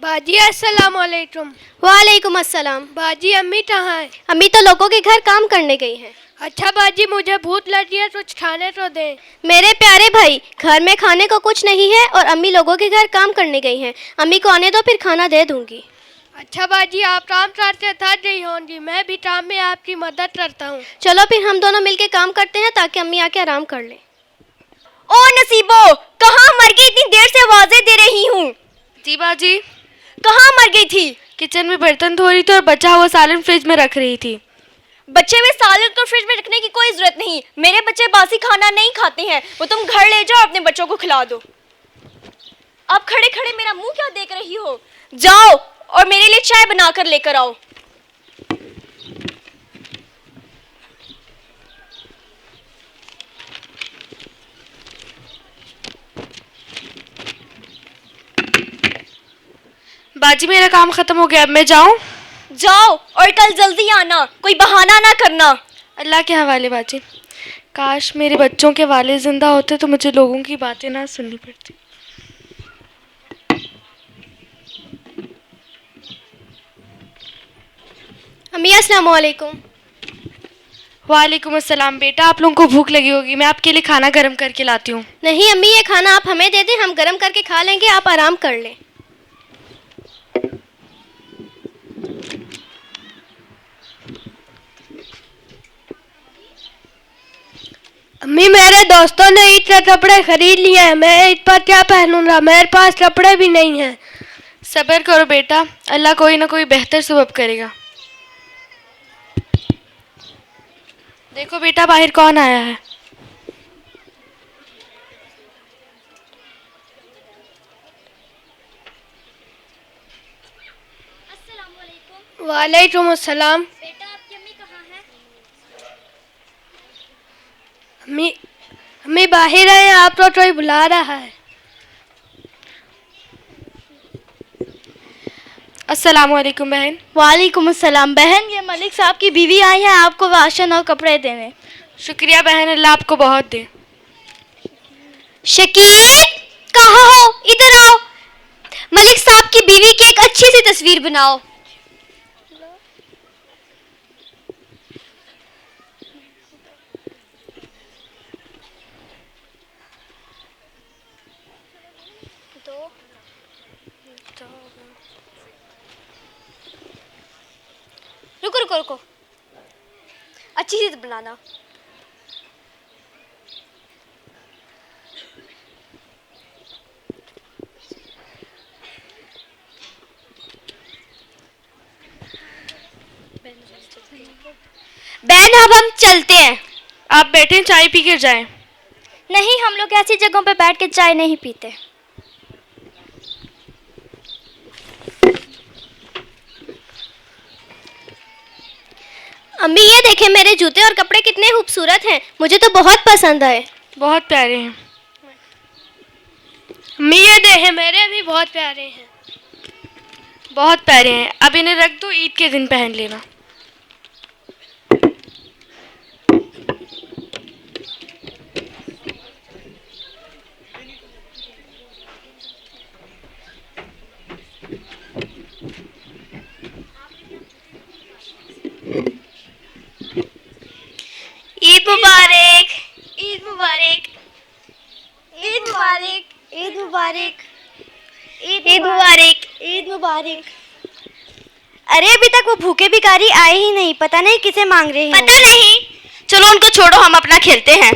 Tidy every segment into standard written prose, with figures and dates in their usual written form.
बाजी अस्सलाम वालेकुम। वालेकुम अस्सलाम। बाजी अम्मी कहाँ है? अम्मी तो लोगों के घर काम करने गई हैं। अच्छा बाजी, मुझे भूख लगी है, कुछ खाने तो दे। मेरे प्यारे भाई, घर में खाने को कुछ नहीं है और अम्मी लोगों के घर काम करने गई हैं। अम्मी को आने दो, फिर खाना दे दूंगी। अच्छा बाजी, आप काम करते थक गई होंगी, मैं भी काम में आपकी मदद करता हूँ। चलो फिर हम दोनों मिलके काम करते हैं ताकि अम्मी आके आराम कर ले। ओ नसीबो, कहाँ मर गई? इतनी देर से आवाजें दे रही हूँ। जी बाजी, कहाँ मर गई थी? किचन में बर्तन धो रही थी और बचा हुआ सालन फ्रिज में रख रही थी। बच्चे में सालन को फ्रिज में रखने की कोई जरूरत नहीं। मेरे बच्चे बासी खाना नहीं खाते हैं। वो तुम घर ले जाओ, अपने बच्चों को खिला दो। अब खड़े खड़े मेरा मुंह क्या देख रही हो? जाओ और मेरे लिए चाय बनाकर लेकर आओ। बाजी मेरा काम खत्म हो गया, अब मैं जाऊं? जाओ और कल जल्दी आना, कोई बहाना ना करना। अल्लाह के हवाले बाजी। काश मेरे बच्चों के वाले जिंदा होते तो मुझे लोगों की बातें ना सुननी पड़ती। अम्मी अस्सलाम वालेकुम। वालेकुम अस्सलाम। बेटा, आप लोगों को भूख लगी होगी, मैं आपके लिए खाना गर्म करके लाती हूँ। नहीं अम्मी, ये खाना आप हमें दे दें, हम गर्म करके खा लेंगे, आप आराम कर लें। अम्मी, मेरे दोस्तों ने ईद के कपड़े खरीद लिए हैं, मैं ईद पर क्या पहनूंगा? मेरे पास कपड़े भी नहीं हैं। सब्र करो बेटा, अल्लाह कोई ना कोई बेहतर सबब करेगा। देखो बेटा, बाहर कौन आया है? वालेकुम अस्सलाम। बेटा, आपकी अम्मी कहाँ है? अम्मी अम्मी बाहर हैं, आपको कोई बुला रहा है। अस्सलाम वालेकुम बहन। वालेकुम अस्सलाम। बहन, ये मलिक साहब की बीवी आई है आपको राशन और कपड़े देने। शुक्रिया बहन, अल्लाह आपको बहुत दे। शकील, कहाँ हो? इधर आओ। मलिक साहब की बीवी की एक अच्छी सी तस्वीर बनाओ। रुको रुको रुको, अच्छी सी बनाना। बहन, अब हम चलते हैं। आप बैठे, चाय पी कर जाएं। नहीं, हम लोग ऐसी जगहों पे बैठ के चाय नहीं पीते। अम्मी, ये देखें मेरे जूते और कपड़े कितने खूबसूरत हैं, मुझे तो बहुत पसंद आए। बहुत प्यारे हैं। अम्मी ये देखें, मेरे भी बहुत प्यारे हैं। बहुत प्यारे हैं, अब इन्हें रख दो, ईद के दिन पहन लेना। ईद मुबारक, ईद मुबारक, ईद मुबारक, ईद मुबारक, ईद मुबारक, ईद मुबारक। अरे अभी तक वो भूखे भिखारी आए ही नहीं, पता नहीं किसे मांग रहे हैं। पता नहीं, चलो उनको छोड़ो, हम अपना खेलते हैं।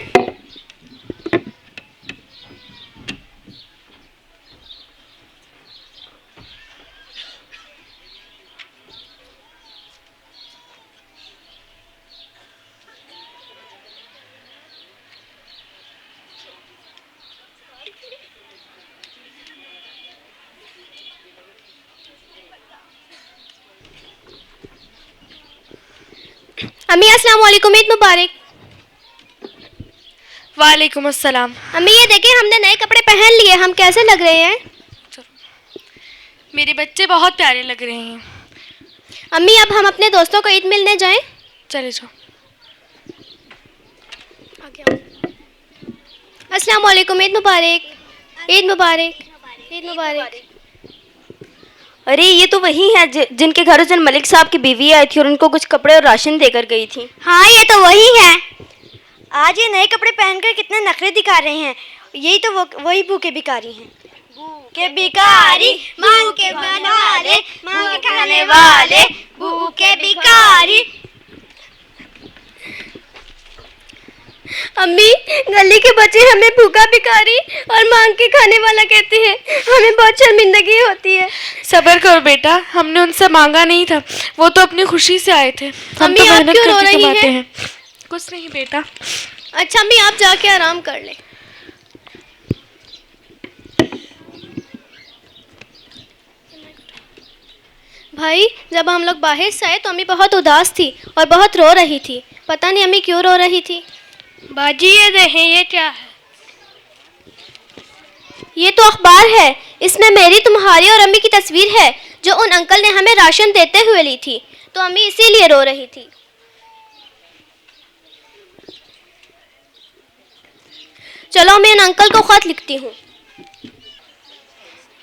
अम्मी अस्सलाम वालेकुम, ईद मुबारक। वालेकुम अस्सलाम। अम्मी ये देखें, हमने नए कपड़े पहन लिए, हम कैसे लग रहे हैं? मेरे बच्चे बहुत प्यारे लग रहे हैं। अम्मी, अब हम अपने दोस्तों को ईद मिलने जाएं? चले जाओ। अस्सलाम वालेकुम, ईद मुबारक, ईद मुबारक, ईद मुबारक। अरे ये तो वही है जिनके घर उस दिन मलिक साहब की बीवी आई थी और उनको कुछ कपड़े और राशन देकर गई थी। हाँ, ये तो वही है। आज ये नए कपड़े पहनकर कितने नखरे दिखा रहे हैं। यही तो वही भूखे भिखारी हैं। भूखे भिखारी, भूखे खाने वाले, मांग के खाने वाले, भूखे भिखारी। अम्मी, गली के बच्चे हमें भूखा भिखारी और मांग के खाने वाला कहते हैं। हमें बहुत शर्मिंदगी होती है। सब्र करो बेटा, हमने उनसे मांगा नहीं था, वो तो अपनी खुशी से आए थे। हम अम्मी, तो आप मेहनत क्यों रो करके रही कमाते हैं? हैं। कुछ नहीं बेटा। अच्छा अम्मी, आप जाके आराम कर ले। भाई, जब हम लोग बाहर से आए तो अम्मी बहुत उदास थी और बहुत रो रही थी। पता नहीं अम्मी क्यों रो रही थी। बाजी ये देखें, ये क्या है? ये तो अखबार है। इसमें मेरी, तुम्हारी और अम्मी की तस्वीर है जो उन अंकल ने हमें राशन देते हुए ली थी। तो अम्मी इसीलिए रो रही थी। चलो मैं उन अंकल को खत लिखती हूँ।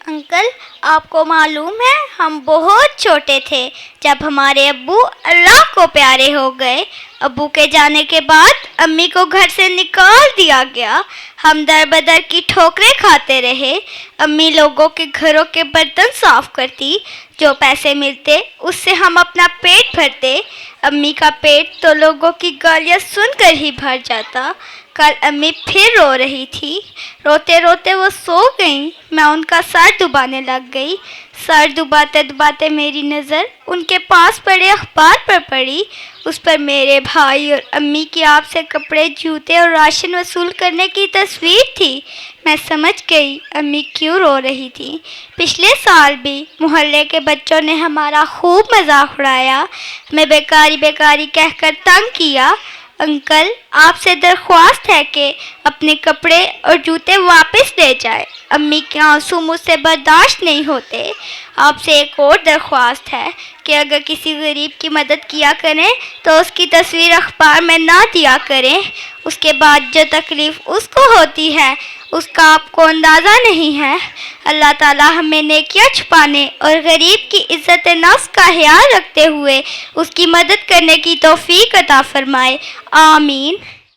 अंकल, आपको मालूम है हम बहुत छोटे थे जब हमारे अब्बू अल्लाह को प्यारे हो गए। अब्बू के जाने के बाद अम्मी को घर से निकाल दिया गया। हम दर बदर की ठोकरें खाते रहे। अम्मी लोगों के घरों के बर्तन साफ करती, जो पैसे मिलते उससे हम अपना पेट भरते। अम्मी का पेट तो लोगों की गालियाँ सुनकर ही भर जाता। कल अम्मी फिर रो रही थी। रोते रोते वो सो गईं। मैं उनका सर डुबाने लग गई। सर डुबाते डुबाते मेरी नज़र उनके पास पड़े अखबार पर पड़ी। उस पर मेरे भाई और अम्मी की आपसे कपड़े, जूते और राशन वसूल करने की तस्वीर थी। मैं समझ गई अम्मी क्यों रो रही थी। पिछले साल भी मोहल्ले के बच्चों ने हमारा खूब मजाक उड़ाया, हमें बेकारी बेकारी कहकर तंग किया। अंकल, आपसे दरख्वास्त है कि अपने कपड़े और जूते वापस ले जाए। अम्मी के आंसू मुझसे बर्दाश्त नहीं होते। आपसे एक और दरख्वास्त है कि अगर किसी गरीब की मदद किया करें तो उसकी तस्वीर अखबार में ना दिया करें। उसके बाद जो तकलीफ़ उसको होती है उसका आपको अंदाज़ा नहीं है। अल्लाह ताला हमें नेकियां छुपाने और गरीब की इज़्ज़त नफ्स का ख्याल रखते हुए उसकी मदद करने की तौफीक अता फरमाए। आमीन।